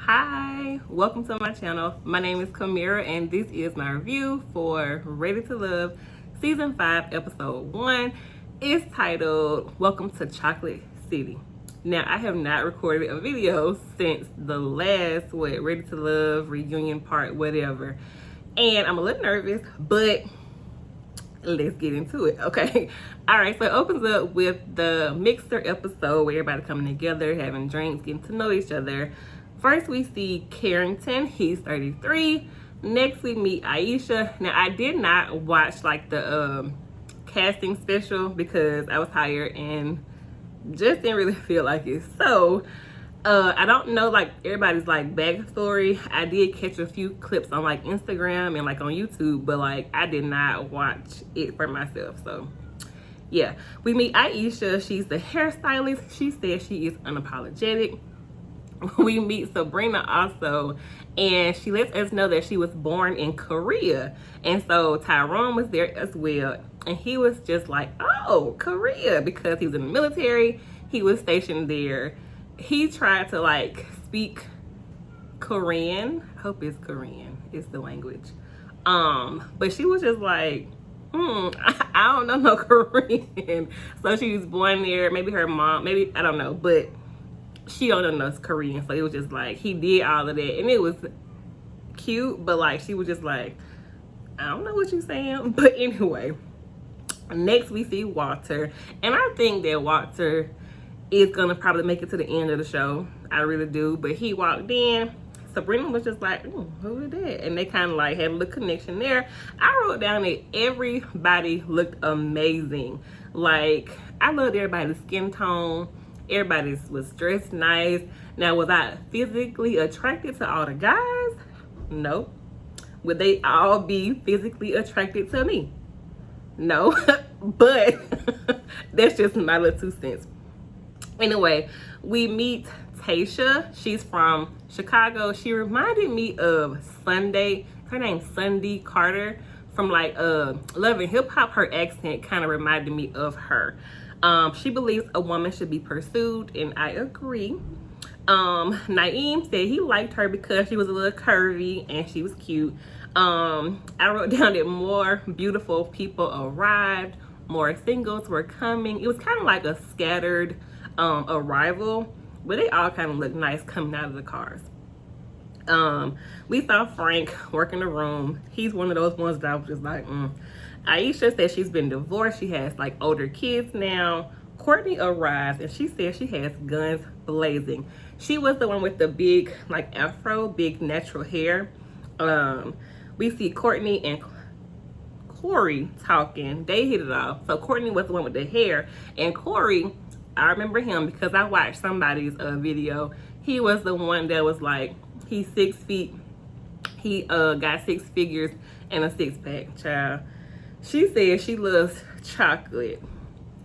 Hi, welcome to my channel. My name is Kamira and this is my review for Ready to Love Season 5 Episode 1. It's titled Welcome to Chocolate City. Now, I have not recorded a video since the last, Ready to Love reunion part, whatever. And I'm a little nervous, but let's get into it, okay? All right, so it opens up with the mixer episode where everybody coming together, having drinks, getting to know each other. First, we see Carrington. He's 33. Next, we meet Aisha. Now, I did not watch like the casting special because I was tired and just didn't really feel like it. So, I don't know like everybody's like backstory. I did catch a few clips on like Instagram and like on YouTube, but like I did not watch it for myself. So, yeah, we meet Aisha. She's the hairstylist. She says she is unapologetic. We meet Sabrina also, and she lets us know that she was born in Korea. And so Tyrone was there as well, and he was just like, oh, Korea, because he was in the military. He was stationed there. He tried to like speak Korean. I hope it's Korean is the language. But she was just like, I don't know no Korean. So she was born there. Maybe her mom, maybe, I don't know, but she don't know Korean. So it was just like, he did all of that, and it was cute, but like she was just like, I don't know what you're saying. But anyway, next we see Walter, and I think that Walter is gonna probably make it to the end of the show. I really do. But he walked in, Sabrina was just like, who is that? And they kind of like had a little connection there. I wrote down that everybody looked amazing. Like, I loved everybody's skin tone. Everybody was dressed nice. Now, was I physically attracted to all the guys? No. Would they all be physically attracted to me? No. But that's just my little 2 cents. Anyway, we meet Tasha. She's from Chicago. She reminded me of Sunday. Her name's Sunday Carter from like Love and Hip Hop. Her accent kind of reminded me of her. She believes a woman should be pursued, and I agree. Naeem said he liked her because she was a little curvy and she was cute. I wrote down that more beautiful people arrived, more singles were coming. It was kind of like a scattered arrival, but they all kind of looked nice coming out of the cars. We saw Frank work in the room. He's one of those ones that I was just like, Aisha says she's been divorced. She has like older kids now. Courtney arrives and she says she has guns blazing. She was the one with the big like afro, big natural hair. We see Courtney and Corey talking. They hit it off. So Courtney was the one with the hair, and Corey, I remember him because I watched somebody's video. He was the one that was like, he's 6 feet. He got 6 figures and a 6-pack, child. She said she loves chocolate.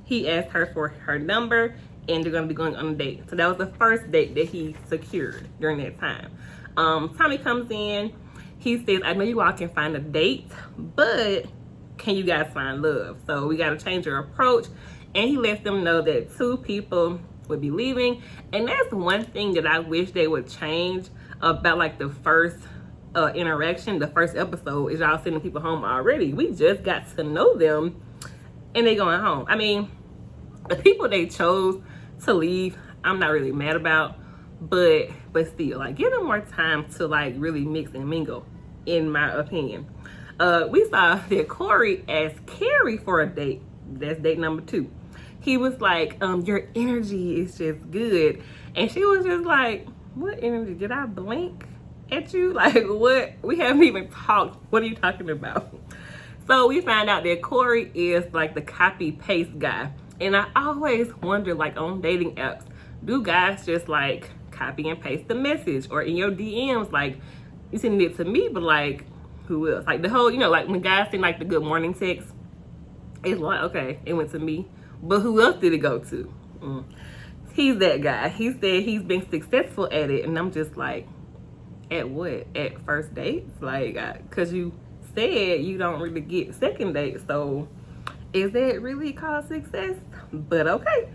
He asked her for her number, and they're going to be going on a date. So that was the first date that he secured during that time. Tommy comes in. He says, I know you all can find a date, but can you guys find love? So we got to change our approach. And he lets them know that 2 people would be leaving. And that's one thing that I wish they would change about like the first interaction, the first episode, is y'all sending people home already. We just got to know them and they going home. I mean, the people they chose to leave, I'm not really mad about, but still, like, give them more time to like really mix and mingle, in my opinion. We saw that Corey asked Carrie for a date. That's date number 2. He was like, your energy is just good. And she was just like, what energy? Did I blink at you? Like, what? We haven't even talked. What are you talking about? So we found out that Corey is like the copy paste guy. And I always wonder, like on dating apps, do guys just like copy and paste the message? Or in your DMs, like you sending it to me, but like who else? Like the whole, you know, like when guys send like the good morning text, it's like, okay, it went to me. But who else did it go to? He's that guy. He said he's been successful at it. And I'm just like, at what? At first dates? Like, because you said you don't really get second dates. So is that really called success? But okay.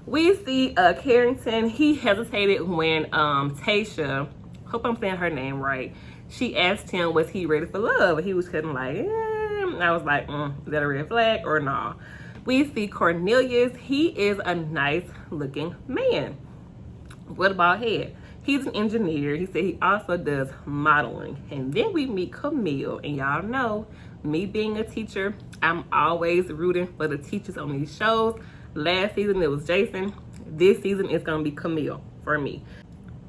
We see Carrington. He hesitated when Tasha hope I'm saying her name right. She asked him, was he ready for love? And he was kind of like, and I was like, is that a red flag or no? We see Cornelius. He is a nice looking man with a bald head. He's an engineer. He said he also does modeling. And then we meet Camille. And y'all know, me being a teacher, I'm always rooting for the teachers on these shows. Last season it was Jason. This season it's going to be Camille for me.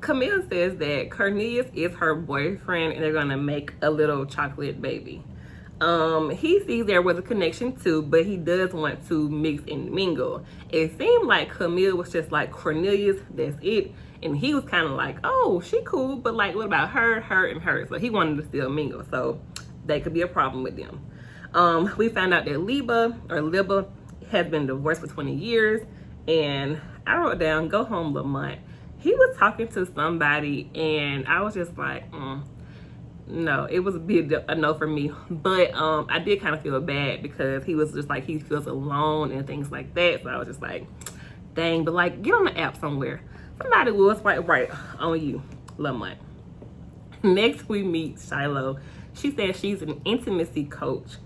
Camille says that Cornelius is her boyfriend and they're going to make a little chocolate baby. He sees there was a connection too, but he does want to mix and mingle. It seemed like Camille was just like, Cornelius, that's it. And he was kind of like, oh, she cool, but like, what about her, and her? So he wanted to still mingle. So that could be a problem with them. We found out that Liba has been divorced for 20 years. And I wrote down, go home, Lamont. He was talking to somebody and I was just like, no, it was a no for me. But I did kind of feel bad because he was just like, he feels alone and things like that. So I was just like, dang, but like, get on the app somewhere. Somebody will swipe right on you, Lamont. Next, we meet Shiloh. She says she's an intimacy coach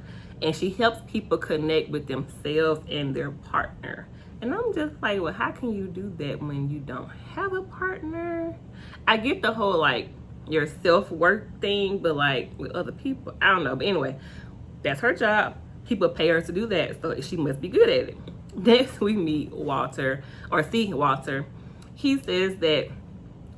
and she helps people connect with themselves and their partner. And I'm just like, well, how can you do that when you don't have a partner? I get the whole like your self-worth thing, but like with other people, I don't know. But anyway, that's her job. People pay her to do that, so she must be good at it. Next, we meet Walter. He says that,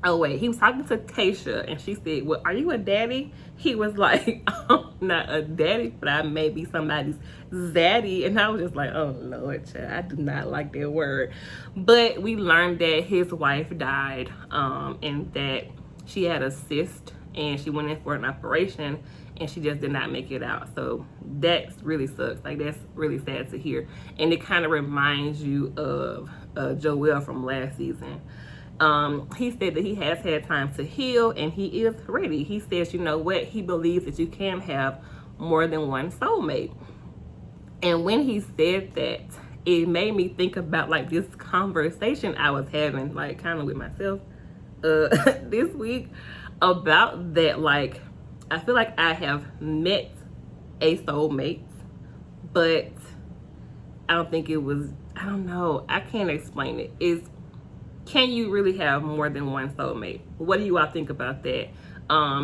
oh wait, he was talking to Keisha and she said, well, are you a daddy? He was like, I'm not a daddy, but I may be somebody's zaddy. And I was just like, oh Lord, child, I do not like that word. But we learned that his wife died and that she had a cyst and she went in for an operation and she just did not make it out. So that really sucks. Like, that's really sad to hear. And it kind of reminds you of Joel from last season. He said that he has had time to heal and he is ready. He says, you know what? He believes that you can have more than one soulmate. And when he said that, it made me think about like this conversation I was having, like kind of with myself this week about that. Like, I feel like I have met a soulmate, but I don't think it was, I don't know. I can't explain it. Can you really have more than one soulmate? What do you all think about that?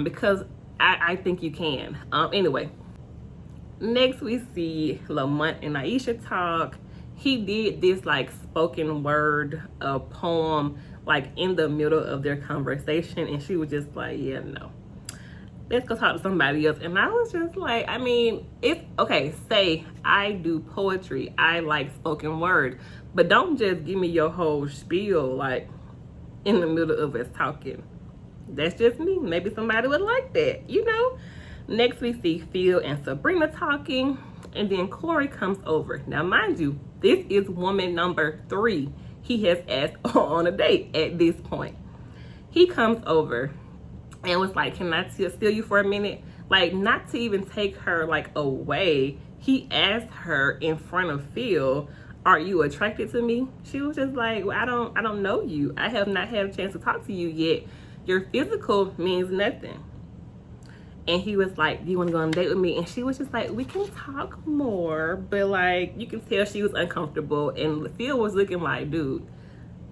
Because I think you can. Anyway, next we see Lamont and Aisha talk. He did this like spoken word poem like in the middle of their conversation, and she was just like, yeah, no, let's go talk to somebody else. And I was just like, I mean, say I do poetry, I like spoken word, but don't just give me your whole spiel like in the middle of us talking. That's just me. Maybe somebody would like that, you know? Next we see Phil and Sabrina talking, and then Corey comes over. Now mind you, this is woman number 3 he has asked on a date at this point. He comes over and was like, can I steal you for a minute? Like, not to even take her like away. He asked her in front of Phil, are you attracted to me? She was just like, well, I don't know you. I have not had a chance to talk to you yet. Your physical means nothing. And he was like, do you want to go on a date with me? And she was just like, we can talk more. But like, you can tell she was uncomfortable. And Phil was looking like, dude,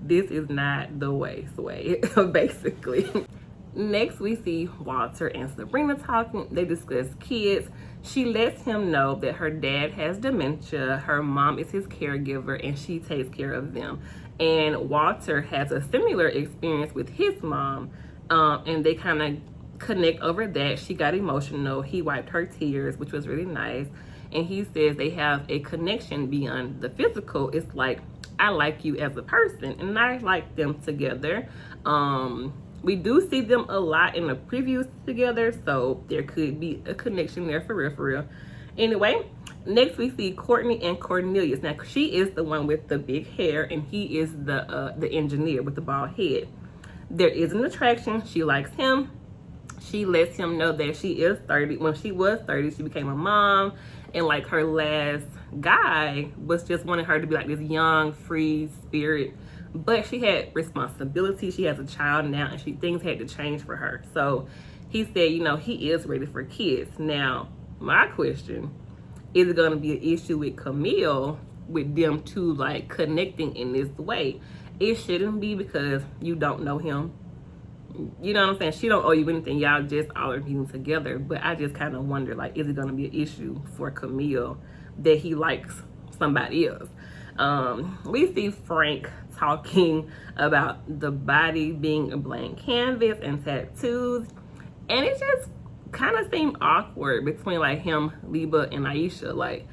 this is not the way, Sway, basically. Next, we see Walter and Sabrina talking. They discuss kids. She lets him know that her dad has dementia. Her mom is his caregiver and she takes care of them. And Walter has a similar experience with his mom. And they kind of connect over that. She got emotional. He wiped her tears, which was really nice. And he says they have a connection beyond the physical. It's like, I like you as a person and I like them together. We do see them a lot in the previews together, so there could be a connection there for real. Anyway, next we see Courtney and Cornelius. Now she is the one with the big hair and he is the engineer with the bald head. There is an attraction. She likes him. She lets him know that she is 30. When she was 30, she became a mom, and like her last guy was just wanting her to be like this young, free spirit but she had responsibility. She has a child now, and things had to change for her. So he said, you know, he is ready for kids. Now, my question, is it going to be an issue with Camille, with them two like connecting in this way? It shouldn't be, because you don't know him. You know what I'm saying? She don't owe you anything. Y'all just all are being together. But I just kind of wonder, like, is it going to be an issue for Camille that he likes somebody else? We see Frank talking about the body being a blank canvas and tattoos, and it just kind of seemed awkward between like him, Liba, and Aisha. Like,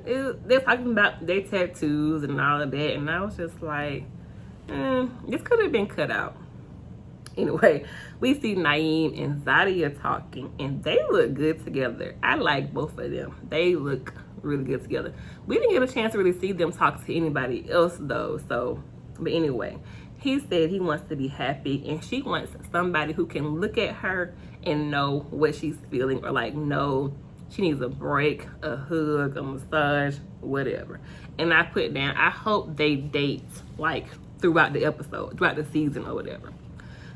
they're talking about their tattoos and all of that, and I was just like, this could have been cut out. Anyway, we see Naeem and Zadia talking, and they look good together. I like both of them. They look really good together. We didn't get a chance to really see them talk to anybody else though. So, but anyway, he said he wants to be happy, and she wants somebody who can look at her and know what she's feeling, or like know she needs a break, a hug, a massage, whatever. And I put down, I hope they date like throughout the episode, throughout the season or whatever.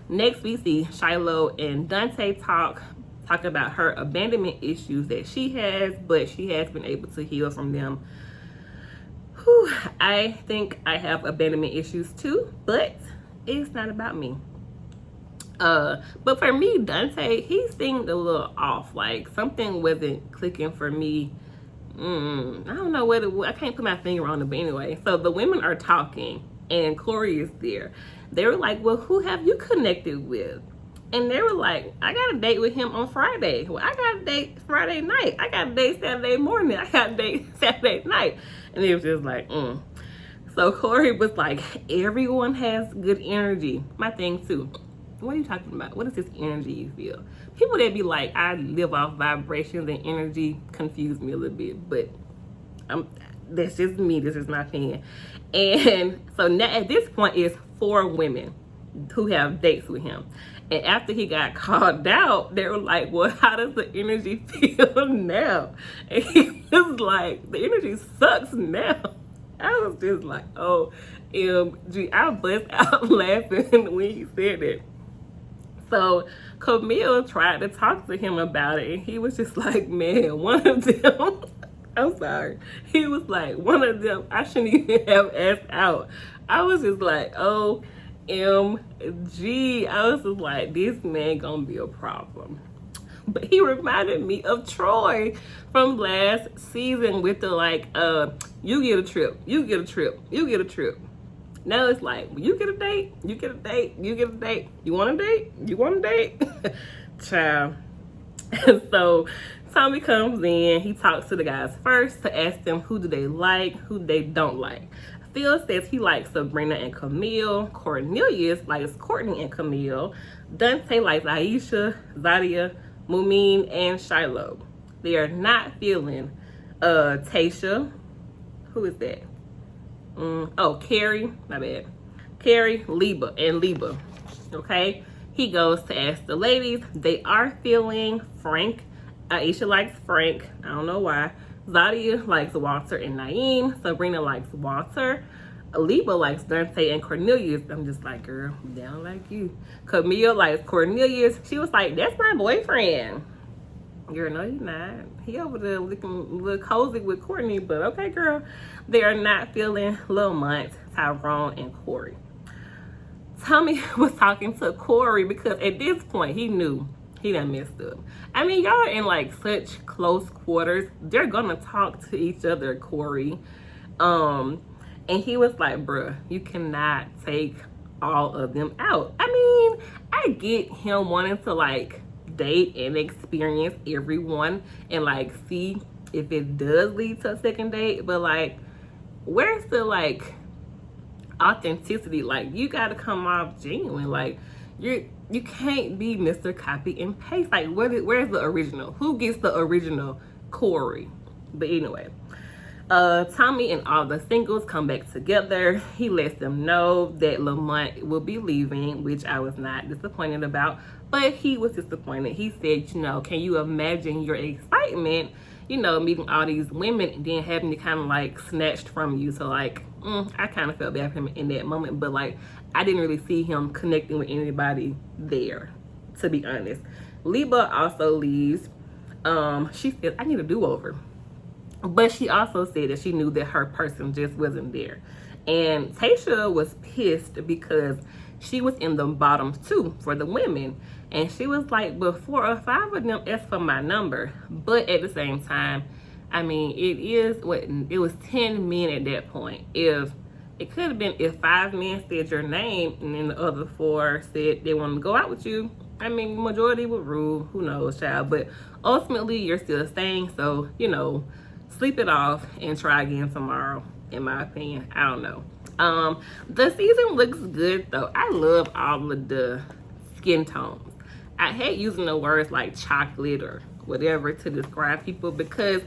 Next, we see Shiloh and Dante talk about her abandonment issues that she has, but she has been able to heal from them. Whew, I think I have abandonment issues too, but it's not about me. But for me, Dante, he seemed a little off. Like, something wasn't clicking for me. I don't know what it was. I can't put my finger on it, but anyway. So the women are talking, and Corey is there. They were like, well, who have you connected with? And they were like, I got a date with him on Friday. Well, I got a date Friday night. I got a date Saturday morning. I got a date Saturday night. And it was just like, So Corey was like, everyone has good energy. My thing too. What are you talking about? What is this energy you feel? People that be like, I live off vibrations and energy, confuse me a little bit. But that's just me. This is my opinion. And so now at this point, it's 4 women who have dates with him. And after he got called out, they were like, well, how does the energy feel now? And he was like, the energy sucks now. I was just like, OMG. I bust out laughing when he said that. So Camille tried to talk to him about it, and he was just like, man, one of them, I'm sorry. He was like, one of them, I shouldn't even have asked out. I was just like, OMG. I was just like, this man gonna be a problem. But he reminded me of Troy from last season with the like, you get a trip, you get a trip, you get a trip. Now it's like, you get a date, you get a date, you get a date. You want a date? You want a date? Child. So Tommy comes in, he talks to the guys first to ask them who do they like, who they don't like. Phil says he likes Sabrina and Camille. Cornelius likes Courtney and Camille. Dante likes Aisha, Zadia, Mumin, and Shiloh. They are not feeling Tasha. Who is that? Carrie, my bad. Carrie, Liba. Okay? He goes to ask the ladies. They are feeling Frank. Aisha likes Frank. I don't know why. Zadia likes Walter and Naeem. Sabrina likes Walter. Liba likes Dante and Cornelius. I'm just like, girl, down like you. Camille likes Cornelius. She was like, that's my boyfriend. Girl, no, he's not. He over there looking a little cozy with Courtney, but okay, girl. They are not feeling Lil Munt, Tyrone, and Corey. Tommy was talking to Corey because at this point, he knew he done messed up. I mean, y'all are in like such close quarters. They're gonna talk to each other, Corey. And he was like, bruh, you cannot take all of them out. I mean, I get him wanting to like date and experience everyone and like see if it does lead to a second date, but like, where's the like authenticity? Like, you gotta come off genuine. Like, you can't be Mr. Copy and Paste. Like, where's the original? Who gets the original Corey? But anyway, Tommy and all the singles come back together. He lets them know that Lamont will be leaving, which I was not disappointed about, but he was disappointed. He said, you know, can you imagine your excitement you know, meeting all these women and then having it kind of like snatched from you. So like, I kind of felt bad for him in that moment, but like, I didn't really see him connecting with anybody there, to be honest. Liba also leaves. She said, I need a do-over. But she also said that she knew that her person just wasn't there. And Tayshia was pissed because she was in the bottom 2 for the women. And she was like, but 4 or 5 of them asked for my number. But at the same time, I mean, it was 10 men at that point. If 5 men said your name and then the other 4 said they wanted to go out with you, I mean, majority would rule. Who knows, child? But ultimately, you're still staying. So, you know, sleep it off and try again tomorrow, in my opinion. I don't know. The season looks good, though. I love all of the skin tones. I hate using the words like chocolate or whatever to describe people because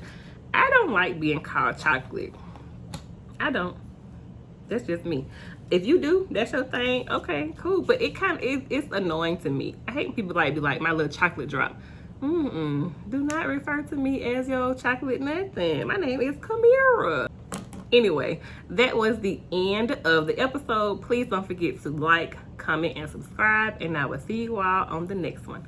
I don't like being called chocolate. I don't. That's just me. If you do, that's your thing, okay, cool. But it's annoying to me. I hate people be like my little chocolate drop. Do not refer to me as your chocolate nothing. My name is Kamira. Anyway, that was the end of the episode. Please don't forget to like, comment, and subscribe. And I will see you all on the next one.